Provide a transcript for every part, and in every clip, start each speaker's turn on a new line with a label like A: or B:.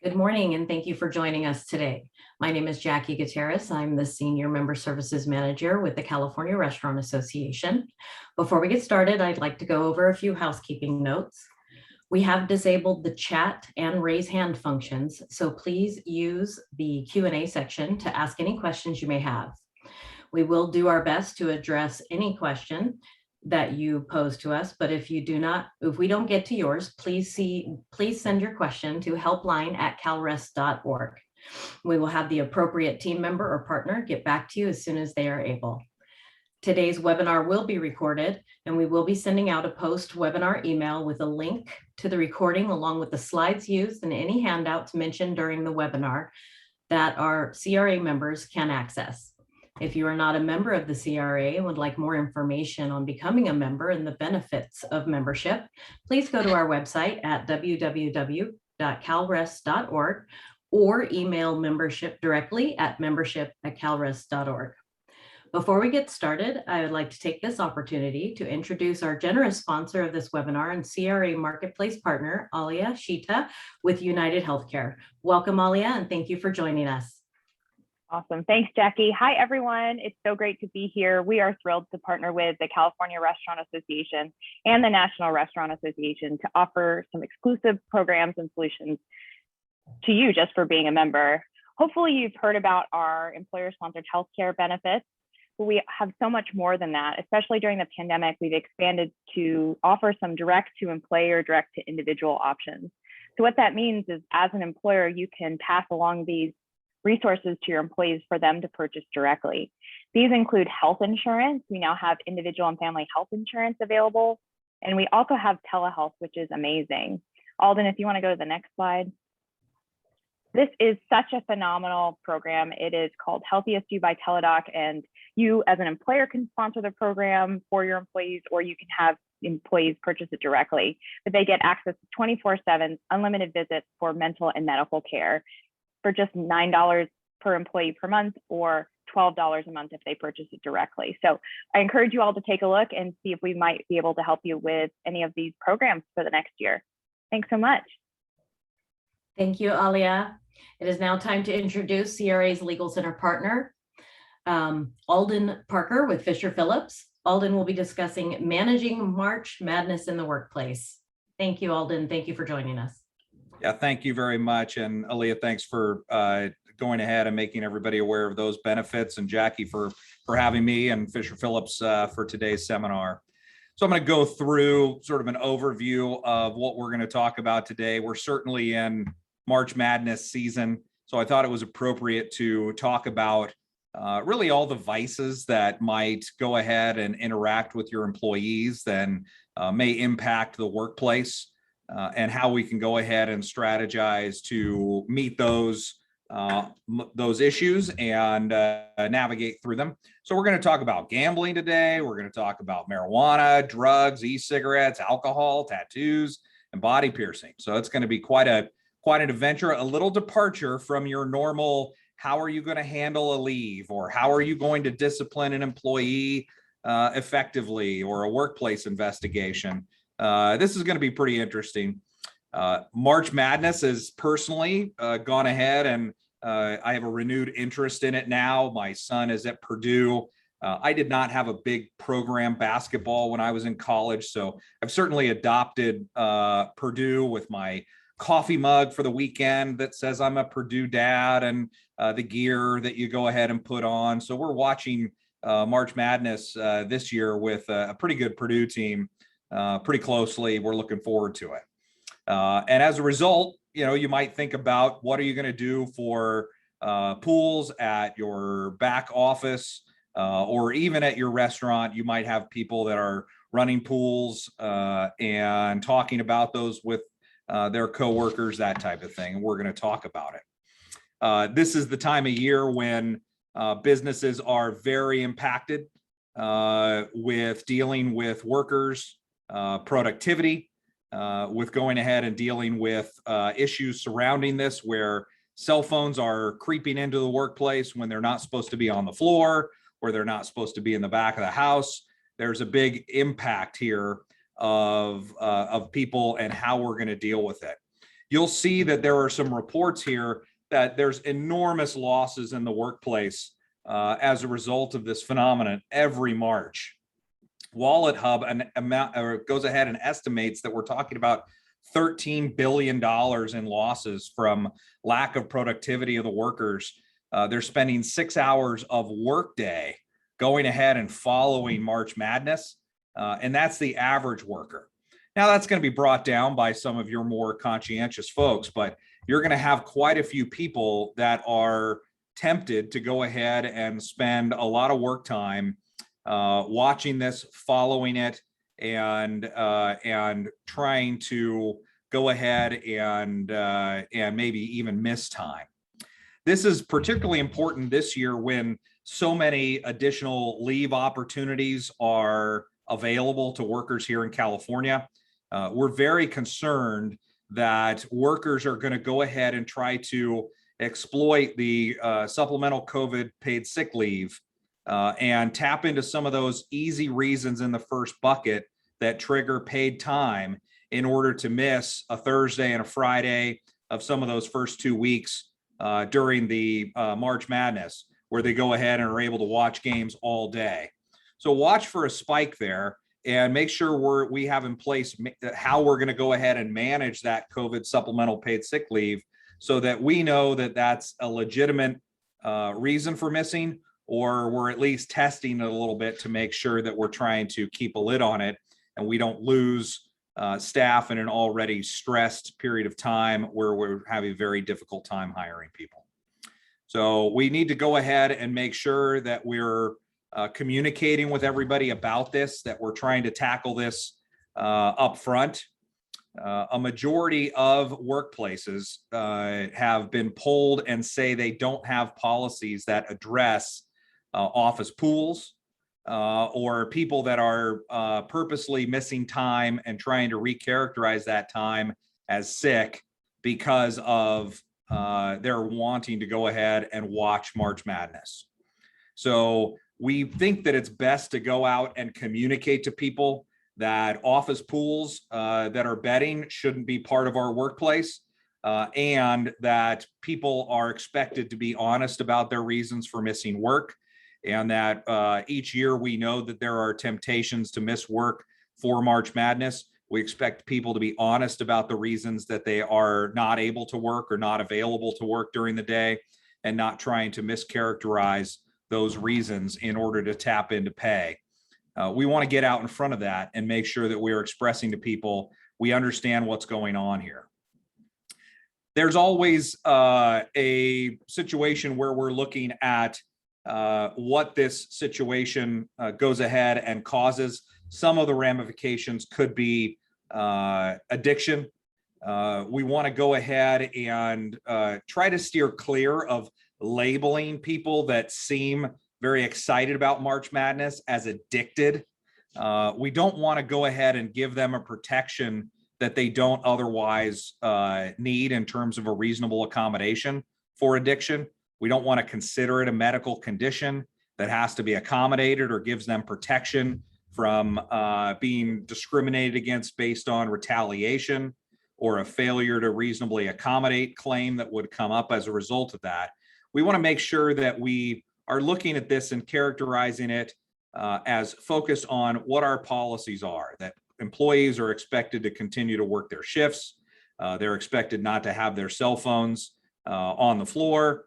A: Good morning, and thank you for joining us today. My name is Jackie Gutierrez. I'm the Senior Member Services Manager with the California Restaurant Association. Before we get started, I'd like to go over a few housekeeping notes. We have disabled the chat and raise hand functions, so please use the Q&A section to ask any questions you may have. We will do our best to address any question that you pose to us, but if we don't get to yours, please send your question to helpline@calrest.org. We will have the appropriate team member or partner get back to you as soon as they are able. Today's webinar will be recorded, and we will be sending out a post-webinar email with a link to the recording along with the slides used and any handouts mentioned during the webinar that our CRA members can access. If you are not a member of the CRA and would like more information on becoming a member and the benefits of membership, please go to our website at www.calrest.org or email membership directly at membership@calrest.org. Before we get started, I would like to take this opportunity to introduce our generous sponsor of this webinar and CRA Marketplace partner, Alia Shita with United Healthcare. Welcome, Alia, and thank you for joining us.
B: Awesome. Thanks, Jackie. Hi, everyone. It's so great to be here. We are thrilled to partner with the California Restaurant Association and the National Restaurant Association to offer some exclusive programs and solutions to you just for being a member. Hopefully, you've heard about our employer-sponsored healthcare benefits, but we have so much more than that. Especially during the pandemic, we've expanded to offer some direct-to-employer or direct-to-individual options. So what that means is, as an employer, you can pass along these resources to your employees for them to purchase directly. These include health insurance. We now have individual and family health insurance available. And we also have telehealth, which is amazing. Alden, if you want to go to the next slide. This is such a phenomenal program. It is called Healthiest You by Teladoc. And you as an employer can sponsor the program for your employees, or you can have employees purchase it directly. But they get access to 24/7 unlimited visits for mental and medical care for just $9 per employee per month, or $12 a month if they purchase it directly. So I encourage you all to take a look and see if we might be able to help you with any of these programs for the next year. Thanks so much.
A: Thank you, Alia. It is now time to introduce CRA's Legal Center partner, Alden Parker with Fisher Phillips. Alden will be discussing managing March Madness in the workplace. Thank you, Alden. Thank you for joining us.
C: Yeah, thank you very much. And Aaliyah, thanks for going ahead and making everybody aware of those benefits, and Jackie for having me, and Fisher Phillips for today's seminar. So I'm going to go through sort of an overview of what we're going to talk about today. We're certainly in March Madness season, so I thought it was appropriate to talk about really all the vices that might go ahead and interact with your employees and may impact the workplace. And how we can go ahead and strategize to meet those issues and navigate through them. So we're going to talk about gambling today. We're going to talk about marijuana, drugs, e-cigarettes, alcohol, tattoos, and body piercing. So it's going to be quite an adventure, a little departure from your normal, how are you going to handle a leave, or how are you going to discipline an employee effectively, or a workplace investigation. This is going to be pretty interesting. March Madness has personally gone ahead, and I have a renewed interest in it now. My son is at Purdue. I did not have a big program basketball when I was in college, so I've certainly adopted Purdue with my coffee mug for the weekend that says I'm a Purdue dad, and the gear that you go ahead and put on. So we're watching March Madness this year with a pretty good Purdue team. Pretty closely. We're looking forward to it. And as a result, you might think about what are you going to do for pools at your back office or even at your restaurant. You might have people that are running pools and talking about those with their coworkers, that type of thing. And we're going to talk about it. This is the time of year when businesses are very impacted with dealing with workers, productivity, with going ahead and dealing with issues surrounding this, where cell phones are creeping into the workplace when they're not supposed to be on the floor, or they're not supposed to be in the back of the house. There's a big impact here of people and how we're going to deal with it. you'll see that there are some reports here that there's enormous losses in the workplace as a result of this phenomenon every March. Wallet Hub goes ahead and estimates that we're talking about $13 billion in losses from lack of productivity of the workers. They're spending 6 hours of workday going ahead and following March Madness, and that's the average worker. Now that's going to be brought down by some of your more conscientious folks, but you're going to have quite a few people that are tempted to go ahead and spend a lot of work time watching this, following it, and trying to go ahead and maybe even miss time. This is particularly important this year when so many additional leave opportunities are available to workers here in California. We're very concerned that workers are going to go ahead and try to exploit the supplemental COVID paid sick leave and tap into some of those easy reasons in the first bucket that trigger paid time in order to miss a Thursday and a Friday of some of those first 2 weeks during the March Madness, where they go ahead and are able to watch games all day. So watch for a spike there and make sure we have in place how we're going to go ahead and manage that COVID supplemental paid sick leave so that we know that that's a legitimate reason for missing, or we're at least testing it a little bit to make sure that we're trying to keep a lid on it and we don't lose staff in an already stressed period of time where we're having a very difficult time hiring people. So we need to go ahead and make sure that we're communicating with everybody about this, that we're trying to tackle this up front. A majority of workplaces have been polled and say they don't have policies that address office pools or people that are purposely missing time and trying to recharacterize that time as sick because of their wanting to go ahead and watch March Madness. So we think that it's best to go out and communicate to people that office pools that are betting shouldn't be part of our workplace, and that people are expected to be honest about their reasons for missing work, and that each year we know that there are temptations to miss work for March Madness. We expect people to be honest about the reasons that they are not able to work or not available to work during the day, and not trying to mischaracterize those reasons in order to tap into pay. We want to get out in front of that and make sure that we're expressing to people we understand what's going on here. There's always a situation where we're looking at what this situation goes ahead and causes. Some of the ramifications could be addiction. We want to go ahead and try to steer clear of labeling people that seem very excited about March Madness as addicted. We don't want to go ahead and give them a protection that they don't otherwise need in terms of a reasonable accommodation for addiction. We don't want to consider it a medical condition that has to be accommodated or gives them protection from being discriminated against based on retaliation or a failure to reasonably accommodate claim that would come up as a result of that. We want to make sure that we are looking at this and characterizing it as focused on what our policies are, that employees are expected to continue to work their shifts. They're expected not to have their cell phones on the floor.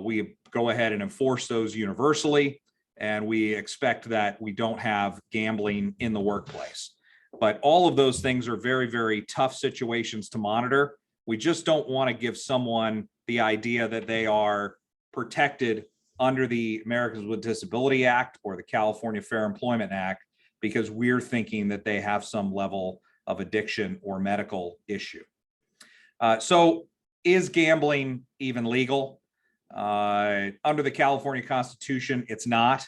C: We go ahead and enforce those universally, and we expect that we don't have gambling in the workplace. But all of those things are very, very tough situations to monitor. We just don't want to give someone the idea that they are protected under the Americans with Disability Act or the California Fair Employment Act because we're thinking that they have some level of addiction or medical issue. So is gambling even legal? Under the California Constitution, it's not.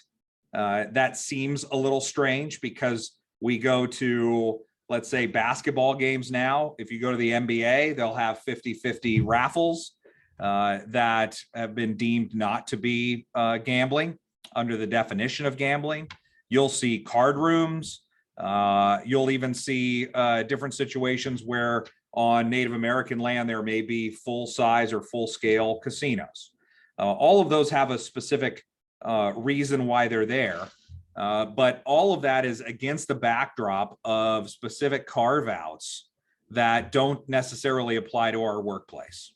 C: That seems a little strange because we go to, let's say, basketball games now. If you go to the NBA, they'll have 50-50 raffles that have been deemed not to be gambling under the definition of gambling. You'll see card rooms. You'll even see different situations where on Native American land, there may be full-size or full-scale casinos. All of those have a specific reason why they're there. But all of that is against the backdrop of specific carve-outs that don't necessarily apply to our workplace.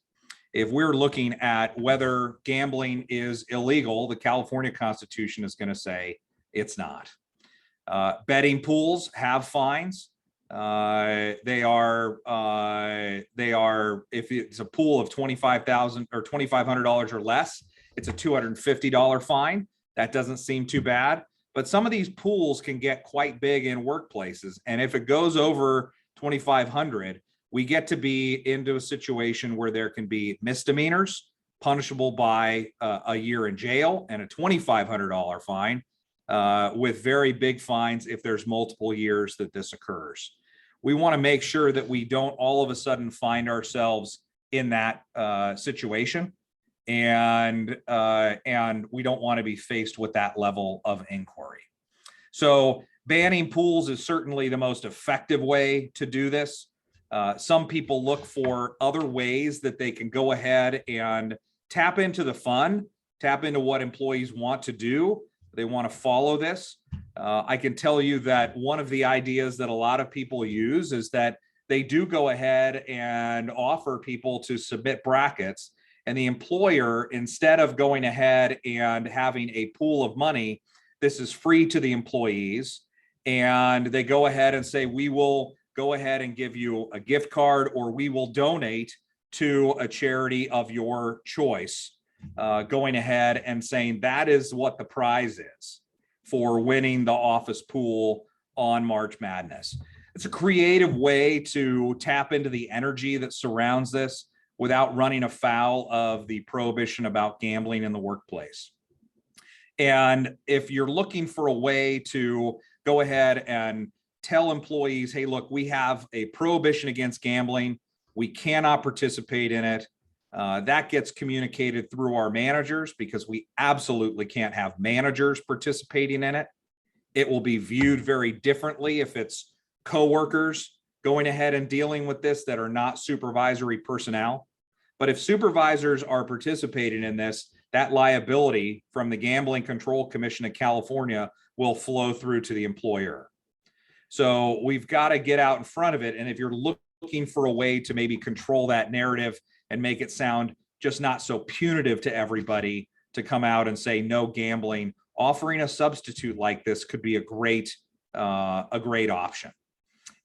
C: If we're looking at whether gambling is illegal, the California Constitution is going to say it's not. Betting pools have fines. They are if it's a pool of $25,000 or $2,500 or less, it's a $250 fine. That doesn't seem too bad. But some of these pools can get quite big in workplaces. And if it goes over 2,500, we get to be into a situation where there can be misdemeanors punishable by a year in jail and a $2,500 fine, with very big fines if there's multiple years that this occurs. We want to make sure that we don't all of a sudden find ourselves in that situation. And we don't want to be faced with that level of inquiry. So banning pools is certainly the most effective way to do this. Some people look for other ways that they can go ahead and tap into the fun, tap into what employees want to do. They want to follow this. I can tell you that one of the ideas that a lot of people use is that they do go ahead and offer people to submit brackets. And the employer, instead of going ahead and having a pool of money, this is free to the employees. And they go ahead and say, we will go ahead and give you a gift card, or we will donate to a charity of your choice, going ahead and saying that is what the prize is for winning the office pool on March Madness. It's a creative way to tap into the energy that surrounds this without running afoul of the prohibition about gambling in the workplace. And if you're looking for a way to go ahead and tell employees, hey, look, we have a prohibition against gambling, we cannot participate in it, that gets communicated through our managers, because we absolutely can't have managers participating in it. It will be viewed very differently if it's coworkers going ahead and dealing with this that are not supervisory personnel. But if supervisors are participating in this, that liability from the Gambling Control Commission of California will flow through to the employer. So we've got to get out in front of it. And if you're looking for a way to maybe control that narrative and make it sound just not so punitive to everybody to come out and say no gambling, offering a substitute like this could be a great option.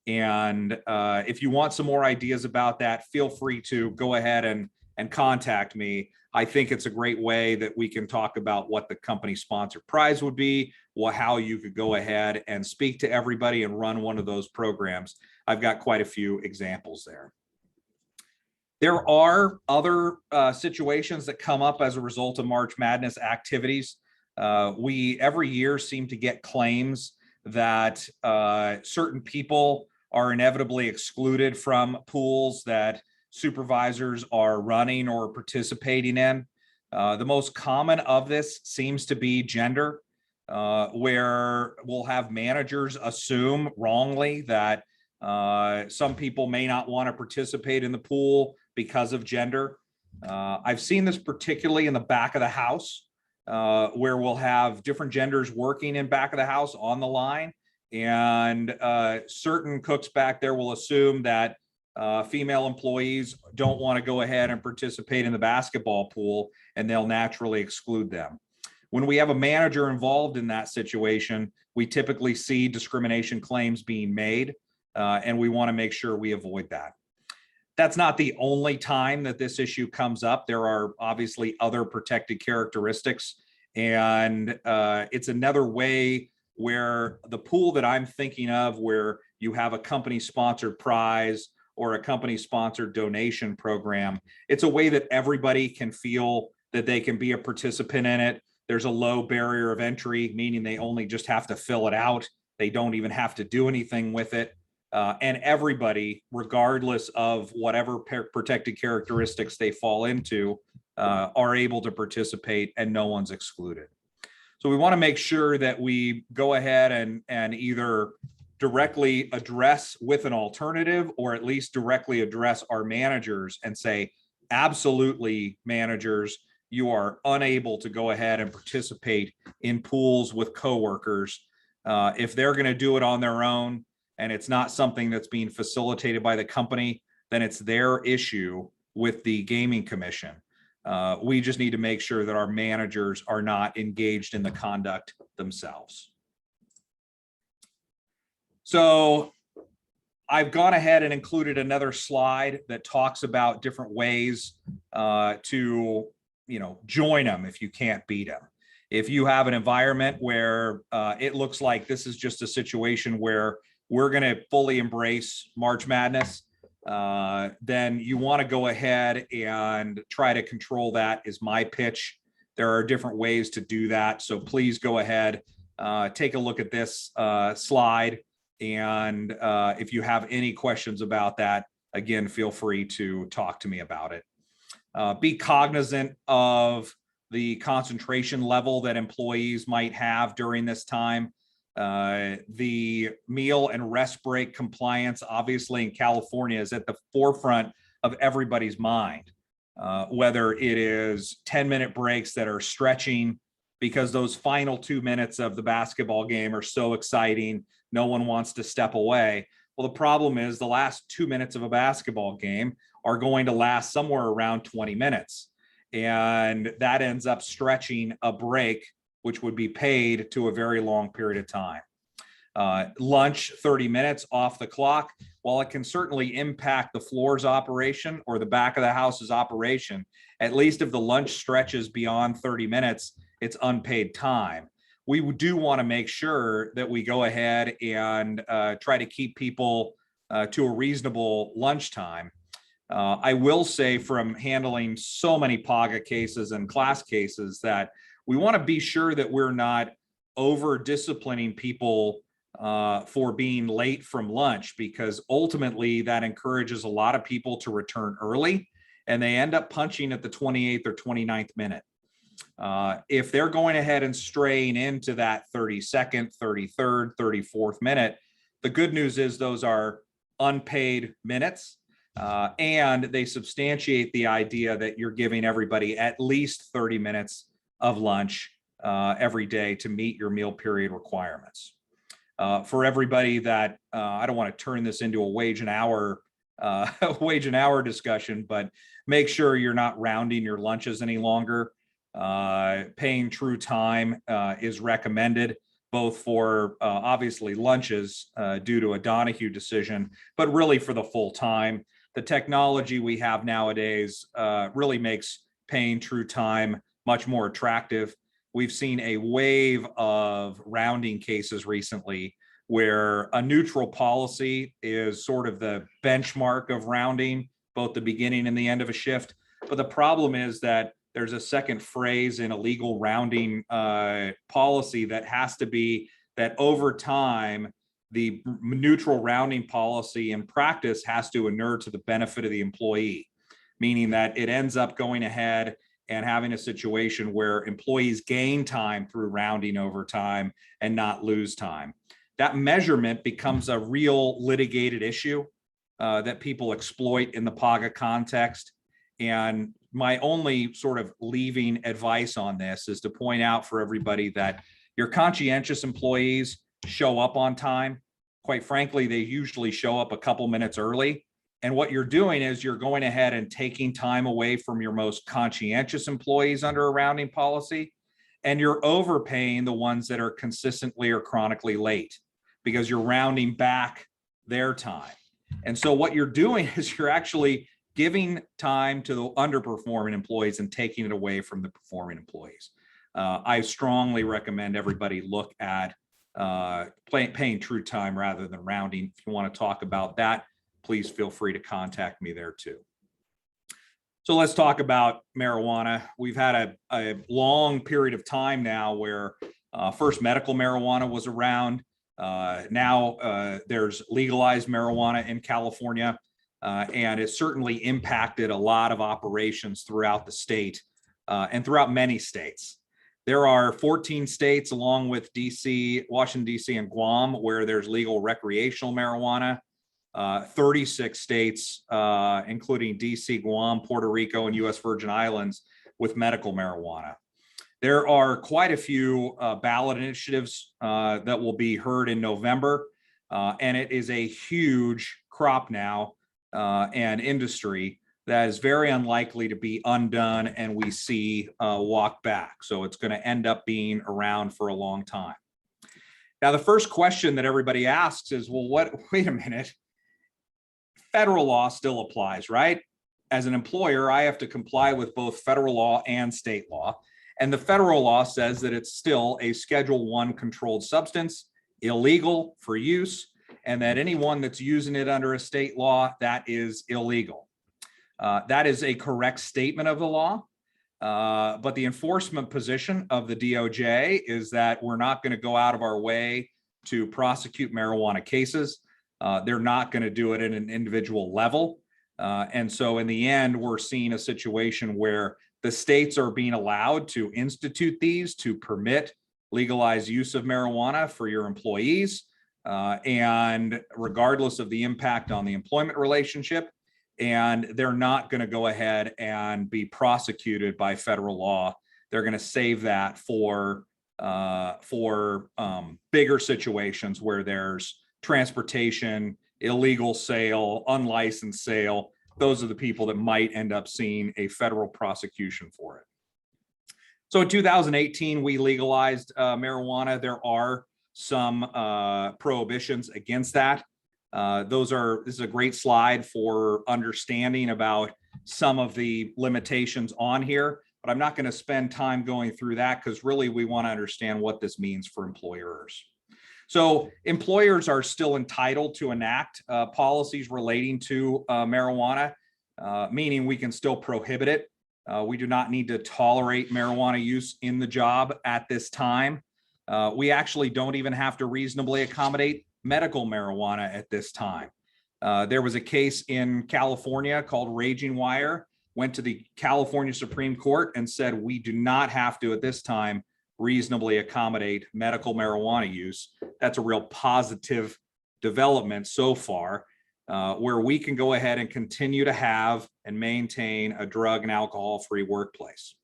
C: And if you want some more ideas about that, feel free to go ahead and contact me. I think it's a great way that we can talk about what the company sponsored prize would be, how you could go ahead and speak to everybody and run one of those programs. I've got quite a few examples there. There are other situations that come up as a result of March Madness activities. We every year seem to get claims that certain people are inevitably excluded from pools that supervisors are running or participating in. The most common of this seems to be gender, where we'll have managers assume wrongly that some people may not want to participate in the pool because of gender. I've seen this particularly in the back of the house, where we'll have different genders working in back of the house on the line. And certain cooks back there will assume that female employees don't want to go ahead and participate in the basketball pool, and they'll naturally exclude them. When we have a manager involved in that situation, we typically see discrimination claims being made, and we want to make sure we avoid that. That's not the only time that this issue comes up. There are obviously other protected characteristics, and it's another way where the pool that I'm thinking of, where you have a company-sponsored prize or a company-sponsored donation program, it's a way that everybody can feel that they can be a participant in it. There's a low barrier of entry, meaning they only just have to fill it out. They don't even have to do anything with it. And everybody, regardless of whatever protected characteristics they fall into, are able to participate, and no one's excluded. So we want to make sure that we go ahead and either directly address with an alternative, or at least directly address our managers and say, absolutely, managers, you are unable to go ahead and participate in pools with coworkers. If they're going to do it on their own and it's not something that's being facilitated by the company, then it's their issue with the Gaming Commission. We just need to make sure that our managers are not engaged in the conduct themselves. So I've gone ahead and included another slide that talks about different ways to, join them if you can't beat them. If you have an environment where it looks like this is just a situation where we're going to fully embrace March Madness, then you want to go ahead and try to control that, is my pitch. There are different ways to do that. So please go ahead, take a look at this slide. And if you have any questions about that, again, feel free to talk to me about it. Be cognizant of the concentration level that employees might have during this time. The meal and rest break compliance, obviously in California, is at the forefront of everybody's mind. Whether it is 10-minute breaks that are stretching because those final 2 minutes of the basketball game are so exciting, no one wants to step away. Well, the problem is the last 2 minutes of a basketball game are going to last somewhere around 20 minutes. And that ends up stretching a break, which would be paid, to a very long period of time. Lunch, 30 minutes off the clock. While it can certainly impact the floor's operation or the back of the house's operation, at least if the lunch stretches beyond 30 minutes, it's unpaid time. We do want to make sure that we go ahead and try to keep people to a reasonable lunchtime. I will say, from handling so many PAGA cases and class cases, that we want to be sure that we're not over disciplining people for being late from lunch, because ultimately that encourages a lot of people to return early and they end up punching at the 28th or 29th minute. If they're going ahead and straying into that 32nd, 33rd, 34th minute, the good news is those are unpaid minutes, and they substantiate the idea that you're giving everybody at least 30 minutes of lunch every day to meet your meal period requirements. For everybody that, I don't want to turn this into a wage and hour discussion, but make sure you're not rounding your lunches any longer. Paying true time is recommended, both for obviously lunches due to a Donahue decision, but really for the full time. The technology we have nowadays really makes paying true time much more attractive. We've seen a wave of rounding cases recently where a neutral policy is sort of the benchmark of rounding, both the beginning and the end of a shift. But the problem is that there's a second phrase in a legal rounding policy that has to be that over time, the neutral rounding policy in practice has to inure to the benefit of the employee, meaning that it ends up going ahead and having a situation where employees gain time through rounding over time and not lose time. That measurement becomes a real litigated issue that people exploit in the PAGA context. And my only sort of leaving advice on this is to point out for everybody that your conscientious employees show up on time. Quite frankly, they usually show up a couple minutes early. And what you're doing is you're going ahead and taking time away from your most conscientious employees under a rounding policy, and you're overpaying the ones that are consistently or chronically late because you're rounding back their time. And so what you're doing is you're actually giving time to the underperforming employees and taking it away from the performing employees. I strongly recommend everybody look at paying true time rather than rounding. If you want to talk about that, please feel free to contact me there too. So let's talk about marijuana. We've had a long period of time now where first medical marijuana was around. Now there's legalized marijuana in California, and it certainly impacted a lot of operations throughout the state and throughout many states. There are 14 states along with DC, Washington, DC, and Guam where there's legal recreational marijuana. 36 states, including DC, Guam, Puerto Rico, and US Virgin Islands with medical marijuana. There are quite a few ballot initiatives that will be heard in November, and it is a huge crop now and industry that is very unlikely to be undone and we see walk back. So it's going to end up being around for a long time. Now, the first question that everybody asks is, well, wait a minute, federal law still applies, right? As an employer, I have to comply with both federal law and state law. And the federal law says that it's still a Schedule I controlled substance, illegal for use, and that anyone that's using it under a state law, that is illegal. That is a correct statement of the law, but the enforcement position of the DOJ is that we're not going to go out of our way to prosecute marijuana cases. They're not going to do it at an individual level. And so in the end, we're seeing a situation where the states are being allowed to institute these to permit legalized use of marijuana for your employees. And regardless of the impact on the employment relationship, and they're not going to go ahead and be prosecuted by federal law. They're going to save that for bigger situations where there's transportation, illegal sale, unlicensed sale. Those are the people that might end up seeing a federal prosecution for it. So in 2018, we legalized marijuana. There are some prohibitions against that. This is a great slide for understanding about some of the limitations on here, but I'm not going to spend time going through that because really we want to understand what this means for employers. So employers are still entitled to enact policies relating to marijuana, meaning we can still prohibit it. We do not need to tolerate marijuana use in the job at this time. We actually don't even have to reasonably accommodate medical marijuana at this time. There was a case in California called Raging Wire, went to the California Supreme Court and said, we do not have to at this time reasonably accommodate medical marijuana use. That's a real positive development so far, where we can go ahead and continue to have and maintain a drug and alcohol-free workplace.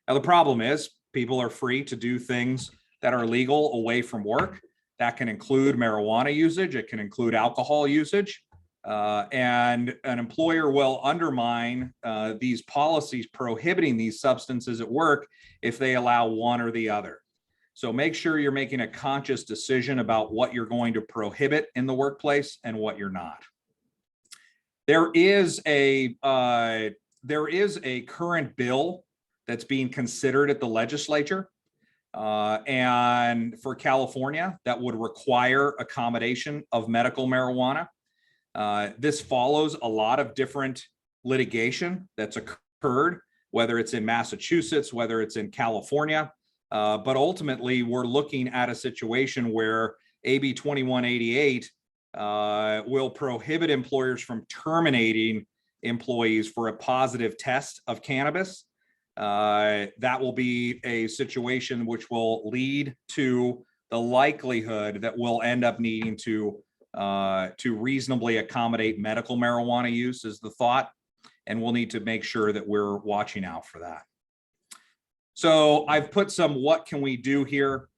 C: Now, the problem is people are free to do things that are legal away from work. That can include marijuana usage. It can include alcohol usage. And an employer will undermine these policies prohibiting these substances at work if they allow one or the other. So make sure you're making a conscious decision about what you're going to prohibit in the workplace and what you're not. There is a current bill that's being considered at the legislature. And for California, that would require accommodation of medical marijuana. This follows a lot of different litigation that's occurred, whether it's in Massachusetts, whether it's in California. But ultimately, we're looking at a situation where AB 2188 will prohibit employers from terminating employees for a positive test of cannabis. That will be a situation which will lead to the likelihood that we'll end up needing to reasonably accommodate medical marijuana use is the thought, and we'll need to make sure that we're watching out for that. So I've put some what can we do here.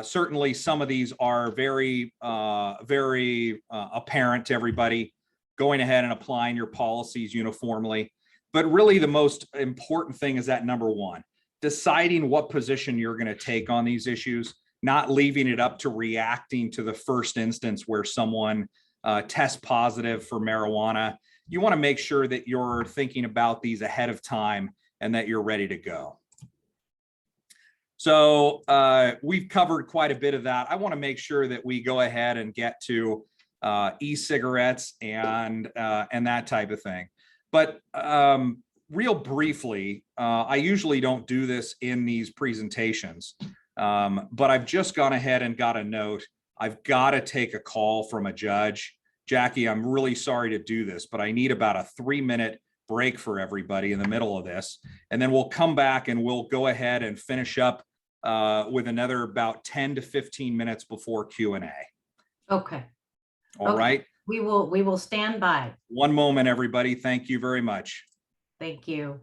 C: Certainly some of these are very apparent to everybody, going ahead and applying your policies uniformly. But really the most important thing is that number one, deciding what position you're going to take on these issues, not leaving it up to reacting to the first instance where someone tests positive for marijuana. You want to make sure that you're thinking about these ahead of time and that you're ready to go. So we've covered quite a bit of that. I want to make sure that we go ahead and get to e-cigarettes and that type of thing. But real briefly, I usually don't do this in these presentations, but I've just gone ahead and got a note. I've got to take a call from a judge. Jackie, I'm really sorry to do this, but I need about a 3-minute break for everybody in the middle of this. And then we'll come back and we'll go ahead and finish up with another about 10 to 15 minutes before Q&A.
A: Okay.
C: All
A: Okay.
C: right.
A: We will stand by.
C: One moment, everybody. Thank you very much.
A: Thank you.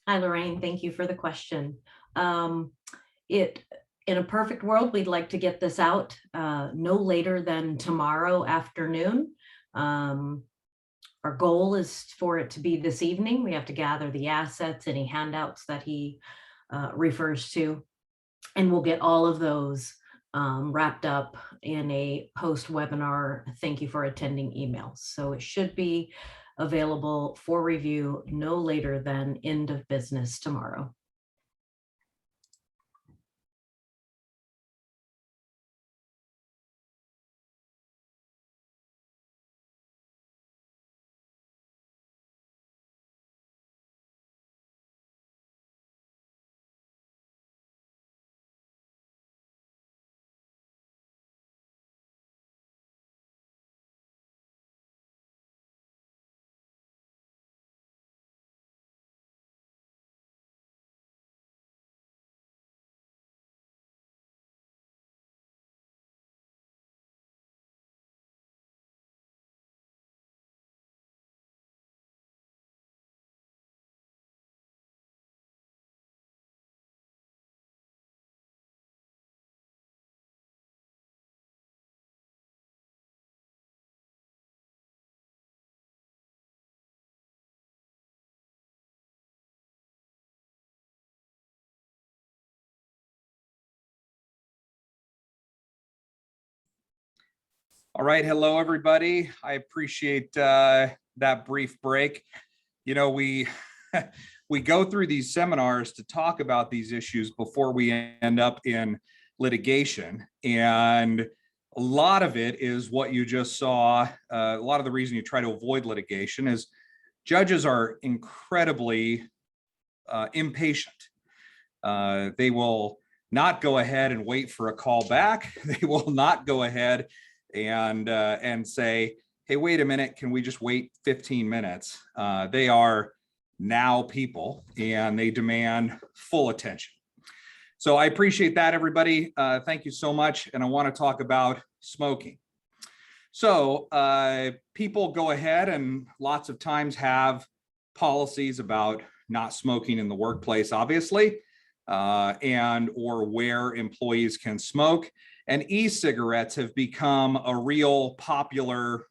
A: Hi, Lorraine. Thank you for the question. In a perfect world, we'd like to get this out no later than tomorrow afternoon. Our goal is for it to be this evening. We have to gather the assets, any handouts that he refers to, and we'll get all of those wrapped up in a post-webinar thank you for attending email. So it should be available for review no later than end of business tomorrow.
C: All right. Hello, everybody. I appreciate that brief break. You know, we we go through these seminars to talk about these issues before we end up in litigation. And a lot of it is what you just saw. A lot of the reason you try to avoid litigation is judges are incredibly impatient. They will not go ahead and wait for a call back. They will not go ahead and say, hey, wait a minute, can we just wait 15 minutes? They are now people and they demand full attention. So I appreciate that, everybody. Thank you so much. And I want to talk about smoking. So people go ahead and lots of times have policies about not smoking in the workplace, obviously, and or where employees can smoke. And e-cigarettes have become a real popular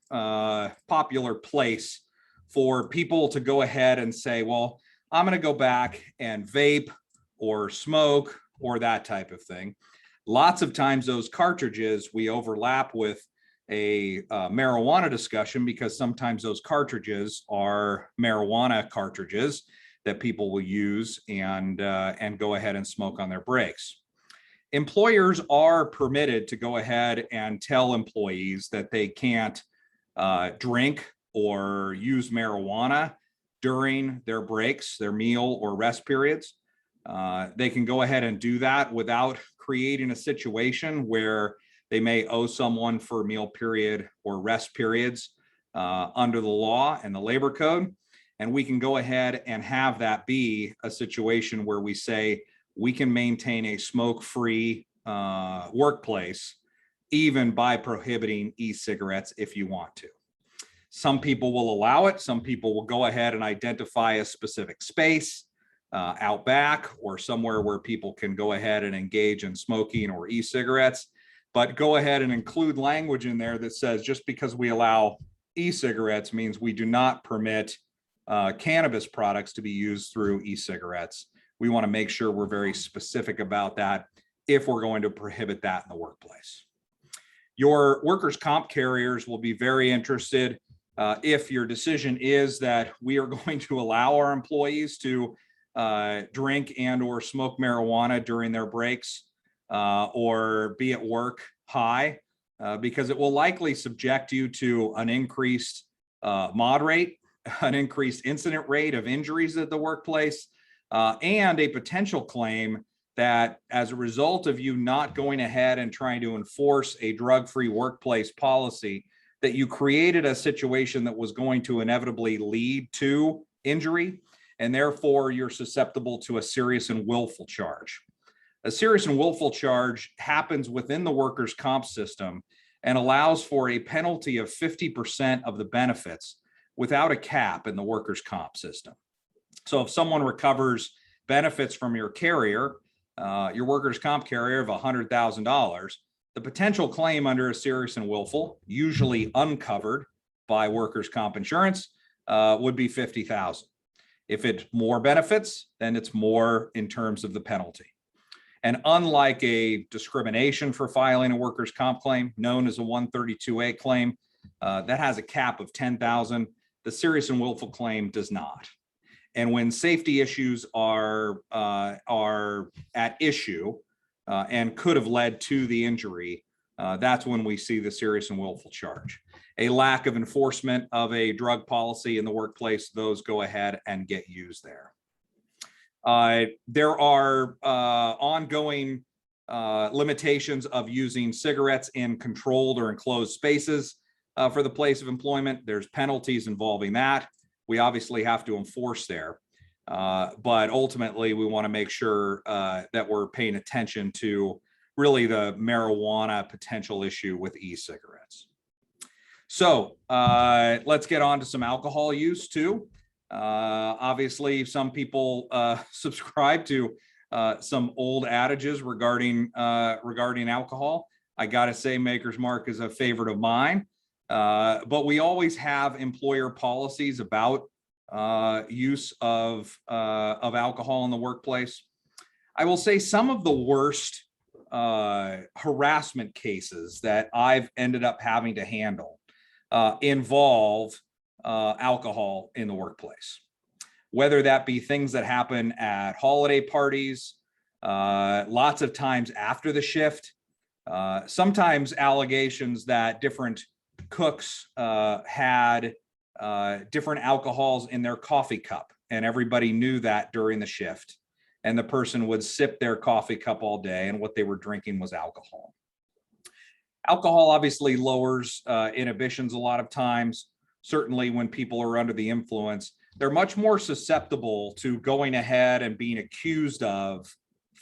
C: place for people to go ahead and say, well, I'm going to go back and vape or smoke or that type of thing. Lots of times those cartridges we overlap with a marijuana discussion because sometimes those cartridges are marijuana cartridges that people will use and go ahead and smoke on their breaks. Employers are permitted to go ahead and tell employees that they can't drink or use marijuana during their breaks, their meal or rest periods. They can go ahead and do that without creating a situation where they may owe someone for meal period or rest periods under the law and the labor code. And we can go ahead and have that be a situation where we say we can maintain a smoke-free workplace, even by prohibiting e-cigarettes if you want to. Some people will allow it. Some people will go ahead and identify a specific space out back or somewhere where people can go ahead and engage in smoking or e-cigarettes, but go ahead and include language in there that says just because we allow e-cigarettes means we do not permit cannabis products to be used through e-cigarettes. We want to make sure we're very specific about that if we're going to prohibit that in the workplace. Your workers' comp carriers will be very interested if your decision is that we are going to allow our employees to drink and or smoke marijuana during their breaks or be at work high, because it will likely subject you to an increased mod rate, an increased incident rate of injuries at the workplace, and a potential claim that as a result of you not going ahead and trying to enforce a drug-free workplace policy, that you created a situation that was going to inevitably lead to injury, and therefore you're susceptible to a serious and willful charge. A serious and willful charge happens within the workers' comp system and allows for a penalty of 50% of the benefits without a cap in the workers' comp system. So if someone recovers benefits from your carrier, your workers' comp carrier of $100,000, the potential claim under a serious and willful, usually uncovered by workers' comp insurance, would be $50,000. If it's more benefits, then it's more in terms of the penalty. And unlike a discrimination for filing a workers' comp claim, known as a 132A claim, that has a cap of $10,000, the serious and willful claim does not. And when safety issues are at issue and could have led to the injury, that's when we see the serious and willful charge. A lack of enforcement of a drug policy in the workplace, those go ahead and get used there. There are ongoing limitations of using cigarettes in controlled or enclosed spaces for the place of employment. There's penalties involving that. We obviously have to enforce there, but ultimately we want to make sure that we're paying attention to really the marijuana potential issue with e-cigarettes. So let's get on to some alcohol use too. Obviously, some people subscribe to some old adages regarding alcohol. I gotta say, Maker's Mark is a favorite of mine, but we always have employer policies about use of alcohol in the workplace. I will say some of the worst harassment cases that I've ended up having to handle involve alcohol in the workplace, whether that be things that happen at holiday parties, lots of times after the shift, sometimes allegations that different cooks had different alcohols in their coffee cup, and everybody knew that during the shift, and the person would sip their coffee cup all day, and what they were drinking was alcohol. Alcohol obviously lowers inhibitions a lot of times. Certainly when people are under the influence, they're much more susceptible to going ahead and being accused of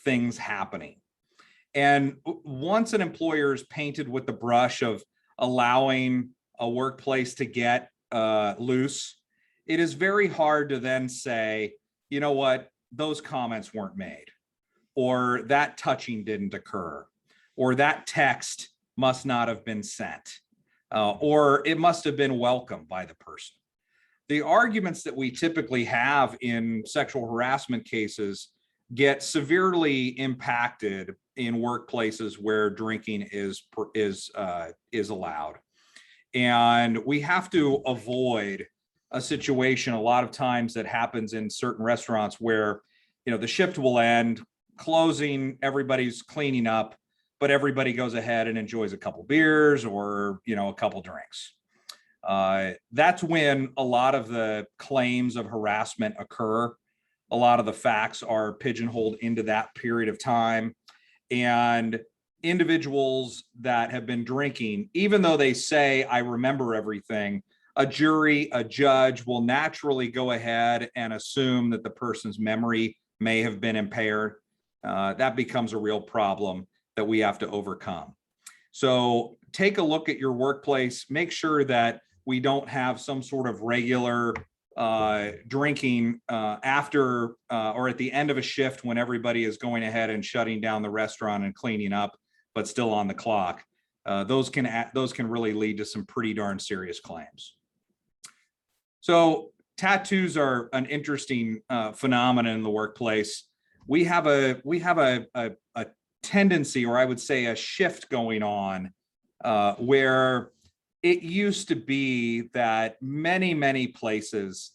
C: things happening. And once an employer is painted with the brush of allowing a workplace to get loose, it is very hard to then say, you know what, those comments weren't made, or that touching didn't occur, or that text must not have been sent. Or it must have been welcomed by the person. The arguments that we typically have in sexual harassment cases get severely impacted in workplaces where drinking is allowed. And we have to avoid a situation a lot of times that happens in certain restaurants where, you know, the shift will end, closing, everybody's cleaning up, but everybody goes ahead and enjoys a couple beers or, you know, a couple drinks. That's when a lot of the claims of harassment occur. A lot of the facts are pigeonholed into that period of time. And individuals that have been drinking, even though they say, I remember everything, a jury, a judge will naturally go ahead and assume that the person's memory may have been impaired. That becomes a real problem. that we have to overcome. So take a look at your workplace, make sure that we don't have some sort of regular drinking after or at the end of a shift when everybody is going ahead and shutting down the restaurant and cleaning up, but still on the clock. Those can really lead to some pretty darn serious claims. So tattoos are an interesting phenomenon in the workplace. We have a tendency, or I would say a shift going on where it used to be that many places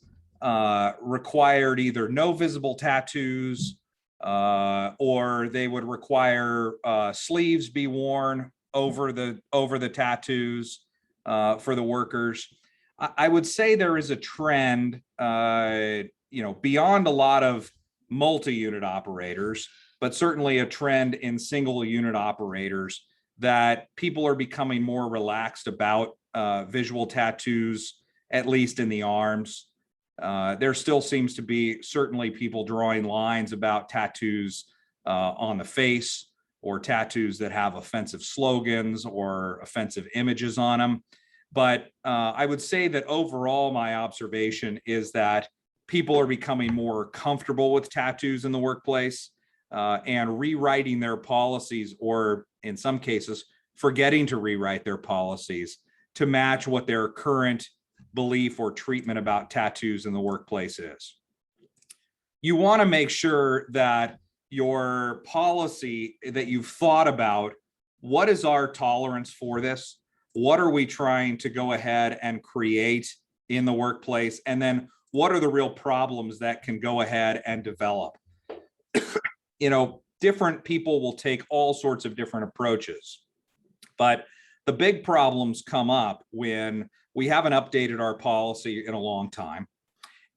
C: required either no visible tattoos or they would require sleeves be worn over the tattoos for the workers. I would say there is a trend, beyond a lot of multi-unit operators, but certainly a trend in single unit operators that people are becoming more relaxed about visual tattoos, at least in the arms. There still seems to be certainly people drawing lines about tattoos on the face or tattoos that have offensive slogans or offensive images on them. But I would say that overall, my observation is that people are becoming more comfortable with tattoos in the workplace and rewriting their policies, or in some cases, forgetting to rewrite their policies to match what their current belief or treatment about tattoos in the workplace is. You want to make sure that your policy, that you've thought about, what is our tolerance for this? What are we trying to go ahead and create in the workplace? And then what are the real problems that can go ahead and develop? Different people will take all sorts of different approaches, but the big problems come up when we haven't updated our policy in a long time.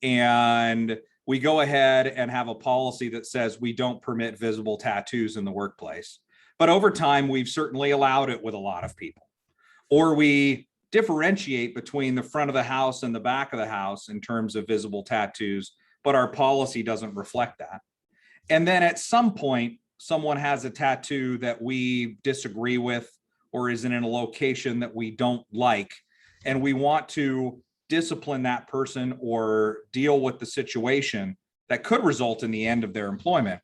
C: And we go ahead and have a policy that says we don't permit visible tattoos in the workplace. But over time, we've certainly allowed it with a lot of people. Or we differentiate between the front of the house and the back of the house in terms of visible tattoos, but our policy doesn't reflect that. And then at some point, someone has a tattoo that we disagree with or is in a location that we don't like, and we want to discipline that person or deal with the situation that could result in the end of their employment.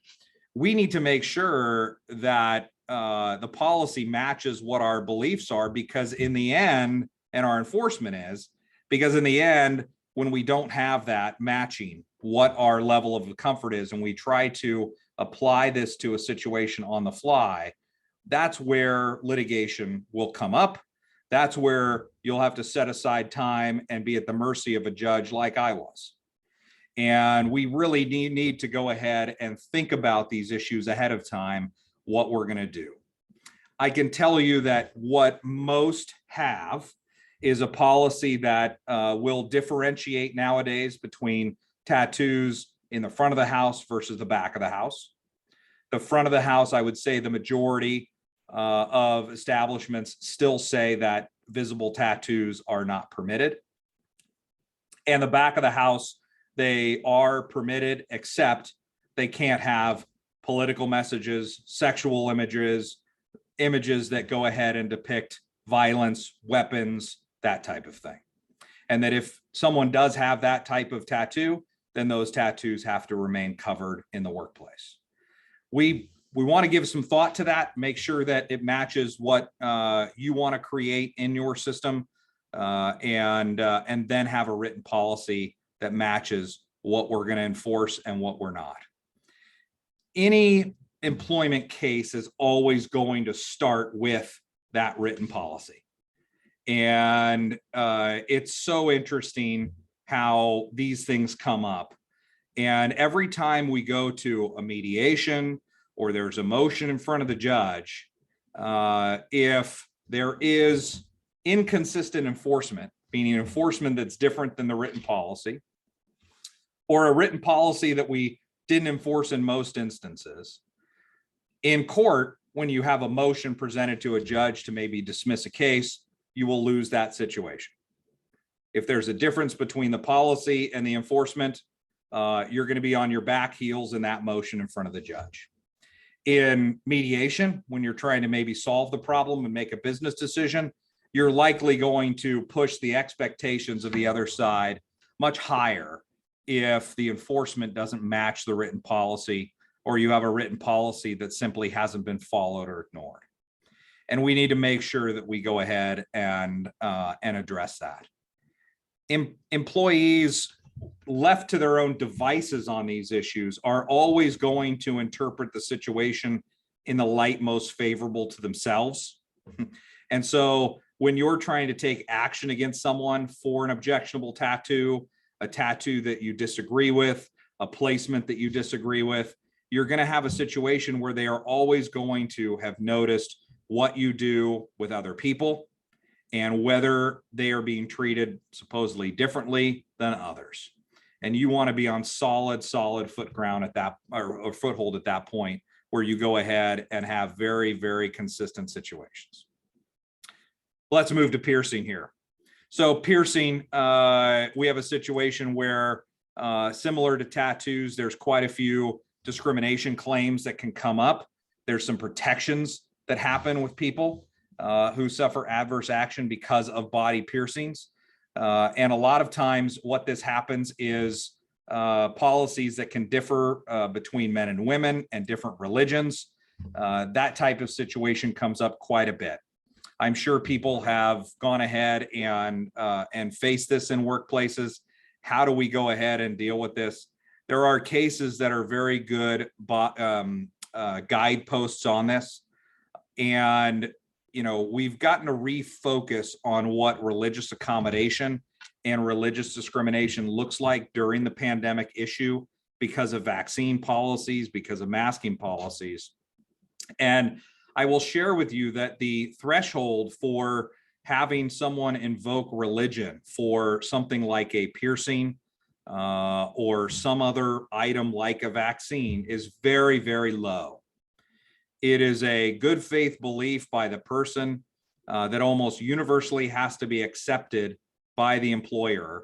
C: We need to make sure that the policy matches what our beliefs are, because in the end, and our enforcement is, because in the end, when we don't have that matching what our level of comfort is, and we try to apply this to a situation on the fly, that's where litigation will come up. That's where you'll have to set aside time and be at the mercy of a judge like I was. And we really need to go ahead and think about these issues ahead of time, what we're going to do. I can tell you that what most have is a policy that will differentiate nowadays between tattoos in the front of the house versus the back of the house. The front of the house, I would say the majority of establishments still say that visible tattoos are not permitted. And the back of the house, they are permitted, except they can't have political messages, sexual images, images that go ahead and depict violence, weapons, that type of thing. And that if someone does have that type of tattoo, then those tattoos have to remain covered in the workplace. We want to give some thought to that, make sure that it matches what you want to create in your system, and then have a written policy that matches what we're going to enforce and what we're not. Any employment case is always going to start with that written policy. And it's so interesting how these things come up. And every time we go to a mediation or there's a motion in front of the judge, if there is inconsistent enforcement, meaning enforcement that's different than the written policy, or a written policy that we didn't enforce in most instances, in court, when you have a motion presented to a judge to maybe dismiss a case, you will lose that situation. If there's a difference between the policy and the enforcement, you're going to be on your back heels in that motion in front of the judge. In mediation, when you're trying to maybe solve the problem and make a business decision, you're likely going to push the expectations of the other side much higher if the enforcement doesn't match the written policy, or you have a written policy that simply hasn't been followed or ignored. And we need to make sure that we go ahead and address that. Employees left to their own devices on these issues are always going to interpret the situation in the light most favorable to themselves. And so when you're trying to take action against someone for an objectionable tattoo, a tattoo that you disagree with, a placement that you disagree with, you're going to have a situation where they are always going to have noticed what you do with other people and whether they are being treated supposedly differently than others. And you want to be on solid foot ground at that, or foothold at that point, where you go ahead and have very, very consistent situations. Let's move to piercing here. So piercing, we have a situation where similar to tattoos, there's quite a few discrimination claims that can come up. There's some protections that happen with people who suffer adverse action because of body piercings. And a lot of times what this happens is policies that can differ between men and women and different religions. That type of situation comes up quite a bit. I'm sure people have gone ahead and faced this in workplaces. How do we go ahead and deal with this? There are cases that are very good guideposts on this. And, you know, we've gotten to refocus on what religious accommodation and religious discrimination looks like during the pandemic issue because of vaccine policies, because of masking policies. And I will share with you that the threshold for having someone invoke religion for something like a piercing or some other item like a vaccine is very, very low. It is a good faith belief by the person that almost universally has to be accepted by the employer.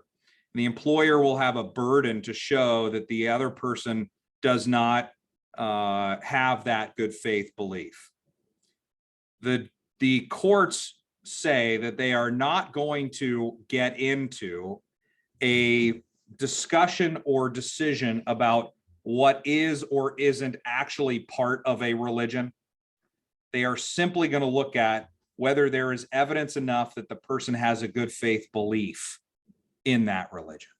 C: The employer will have a burden to show that the other person does not have that good faith belief. The courts say that they are not going to get into a discussion or decision about what is or isn't actually part of a religion. They are simply going to look at whether there is evidence enough that the person has a good faith belief in that religion.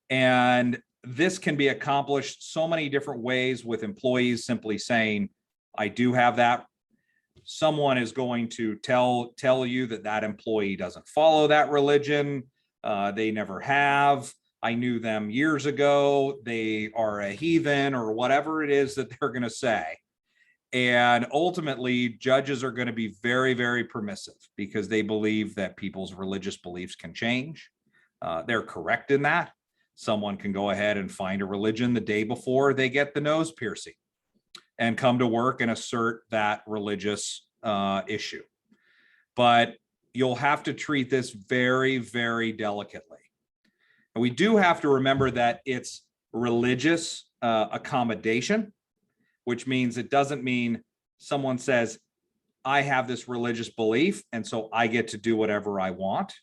C: And this can be accomplished so many different ways with employees simply saying, I do have that. Someone is going to tell you that that employee doesn't follow that religion. They never have. I knew them years ago. They are a heathen, or whatever it is that they're going to say. And ultimately, judges are going to be very, very permissive because they believe that people's religious beliefs can change. They're correct in that. Someone can go ahead and find a religion the day before they get the nose piercing and come to work and assert that religious issue. But you'll have to treat this very, very delicately. And we do have to remember that it's religious accommodation, which means it doesn't mean someone says, I have this religious belief, and so I get to do whatever I want.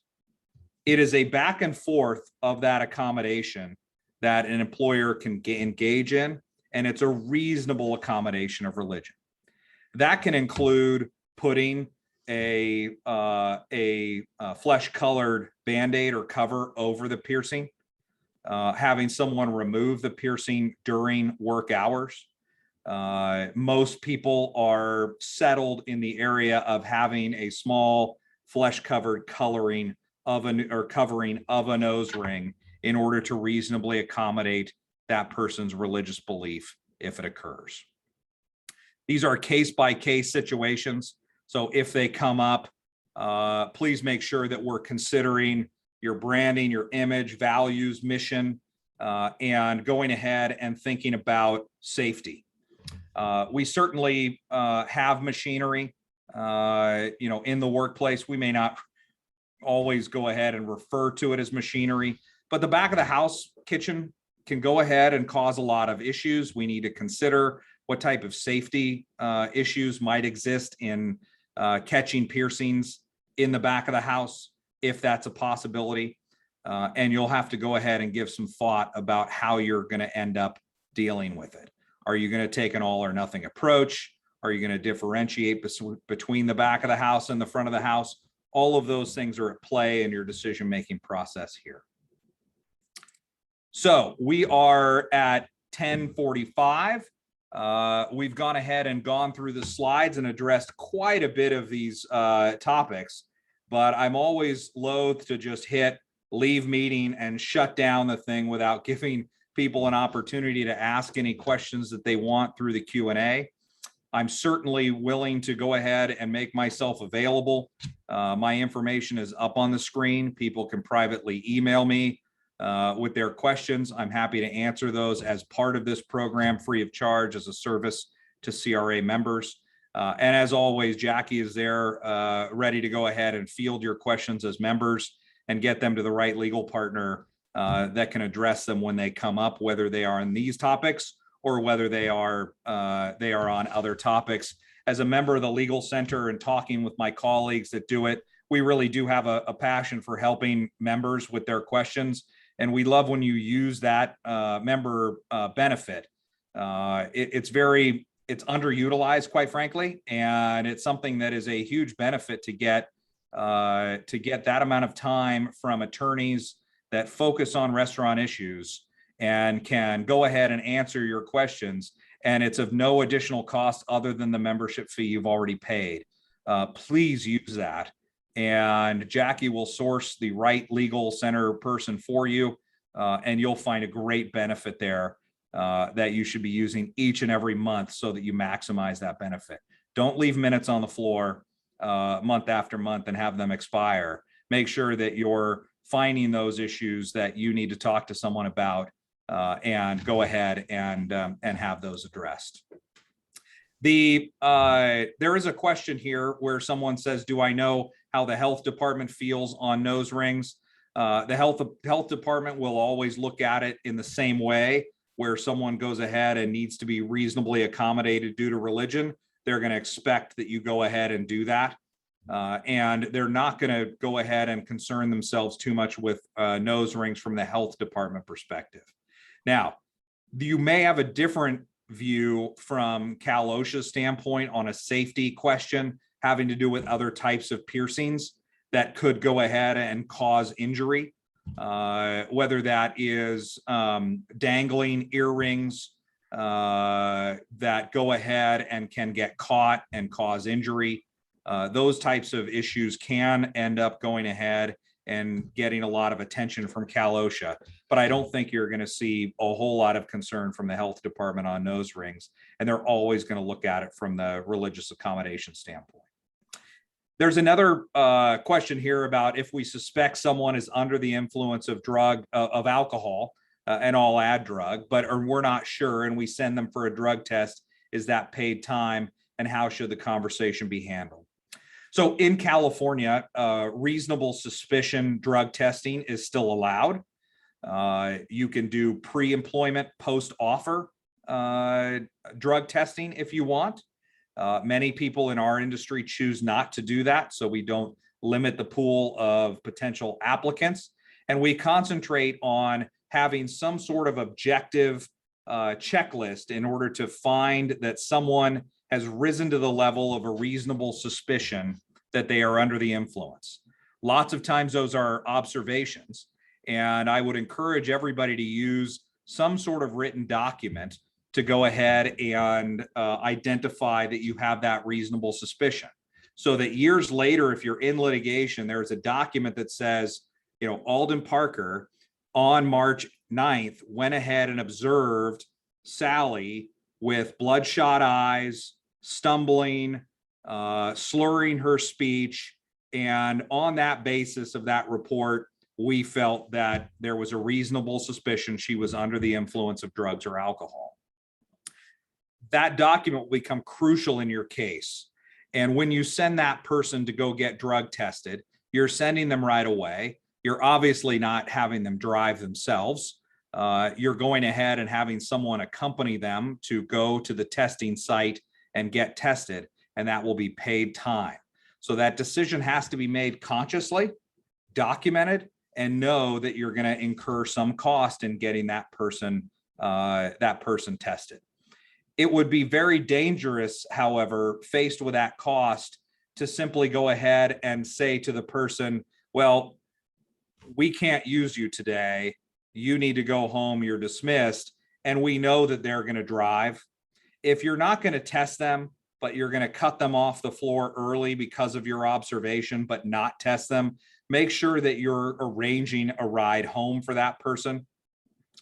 C: It is a back and forth of that accommodation that an employer can engage in, and it's a reasonable accommodation of religion. That can include putting a flesh-colored Band-Aid or cover over the piercing, having someone remove the piercing during work hours. Most people are settled in the area of having a small flesh-covered coloring of covering of a nose ring in order to reasonably accommodate that person's religious belief if it occurs. These are case-by-case situations. So if they come up, please make sure that we're considering your branding, your image, values, mission, and going ahead and thinking about safety. We certainly have machinery, in the workplace. We may not always go ahead and refer to it as machinery, but the back of the house kitchen can go ahead and cause a lot of issues. We need to consider what type of safety issues might exist in catching piercings in the back of the house, if that's a possibility. And you'll have to go ahead and give some thought about how you're going to end up dealing with it. Are you going to take an all or nothing approach? Are you going to differentiate between the back of the house and the front of the house? All of those things are at play in your decision-making process here. So we are at 10:45. We've gone ahead and gone through the slides and addressed quite a bit of these topics, but I'm always loath to just hit leave meeting and shut down the thing without giving people an opportunity to ask any questions that they want through the Q&A. I'm certainly willing to go ahead and make myself available. My information is up on the screen. People can privately email me with their questions. I'm happy to answer those as part of this program, free of charge, as a service to CRA members. And as always, Jackie is there ready to go ahead and field your questions as members and get them to the right legal partner that can address them when they come up, whether they are on these topics or whether they are on other topics. As a member of the Legal Center and talking with my colleagues that do it, we really do have a passion for helping members with their questions. And we love when you use that member benefit. It's underutilized, quite frankly, and it's something that is a huge benefit to get that amount of time from attorneys that focus on restaurant issues and can go ahead and answer your questions. And it's of no additional cost other than the membership fee you've already paid. Please use that. And Jackie will source the right legal center person for you. And you'll find a great benefit there that you should be using each and every month so that you maximize that benefit. Don't leave minutes on the floor month after month and have them expire. Make sure that you're finding those issues that you need to talk to someone about and go ahead and have those addressed. There is a question here where someone says, do I know how the health department feels on nose rings? The health department will always look at it in the same way, where someone goes ahead and needs to be reasonably accommodated due to religion. They're going to expect that you go ahead and do that. And they're not going to go ahead and concern themselves too much with nose rings from the health department perspective. Now, you may have a different view from Cal OSHA's standpoint on a safety question having to do with other types of piercings that could go ahead and cause injury, whether that is dangling earrings that go ahead and can get caught and cause injury. Those types of issues can end up going ahead and getting a lot of attention from Cal OSHA, but I don't think you're going to see a whole lot of concern from the health department on nose rings, and they're always going to look at it from the religious accommodation standpoint. There's another question here about if we suspect someone is under the influence of alcohol, and I'll add drug, but we're not sure and we send them for a drug test, is that paid time, and how should the conversation be handled? So in California, reasonable suspicion drug testing is still allowed. You can do pre-employment, post-offer drug testing if you want. Many people in our industry choose not to do that, so we don't limit the pool of potential applicants. And we concentrate on having some sort of objective checklist in order to find that someone has risen to the level of a reasonable suspicion that they are under the influence. Lots of times those are observations, and I would encourage everybody to use some sort of written document to go ahead and identify that you have that reasonable suspicion, so that years later, if you're in litigation, there's a document that says, you know, Alden Parker on March 9th went ahead and observed Sally with bloodshot eyes, stumbling, slurring her speech. And on that basis of that report, we felt that there was a reasonable suspicion she was under the influence of drugs or alcohol. That document will become crucial in your case. And when you send that person to go get drug tested, you're sending them right away. You're obviously not having them drive themselves. you're going ahead and having someone accompany them to go to the testing site and get tested, and that will be paid time. So that decision has to be made consciously, documented, and know that you're going to incur some cost in getting that person tested. It would be very dangerous, however, faced with that cost, to simply go ahead and say to the person, well, we can't use you today. You need to go home. You're dismissed. And we know that they're going to drive. If you're not going to test them, but you're going to cut them off the floor early because of your observation, but not test them, make sure that you're arranging a ride home for that person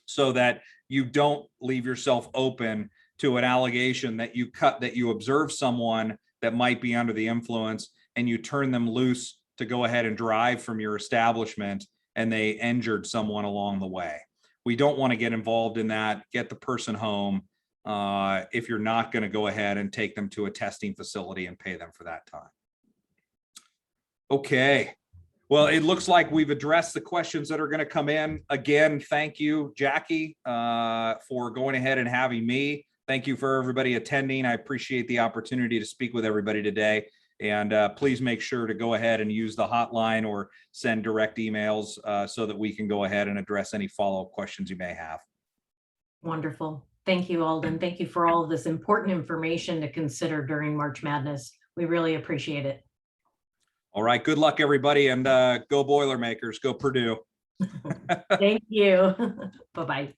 C: so that you don't leave yourself open to an allegation that you observe someone that might be under the influence and you turn them loose to go ahead and drive from your establishment and they injured someone along the way. We don't want to get involved in that. Get the person home if you're not going to go ahead and take them to a testing facility and pay them for that time. Okay. Well, it looks like we've addressed the questions that are going to come in. Again, thank you, Jackie, for going ahead and having me. Thank you for everybody attending. I appreciate the opportunity to speak with everybody today. And please make sure to go ahead and use the hotline or send direct emails so that we can go ahead and address any follow-up questions you may have.
A: Wonderful. Thank you, Alden. Thank you for all of this important information to consider during March Madness. We really appreciate it.
C: All right. Good luck, everybody. And go Boilermakers. Go Purdue.
A: Thank you. Bye-bye.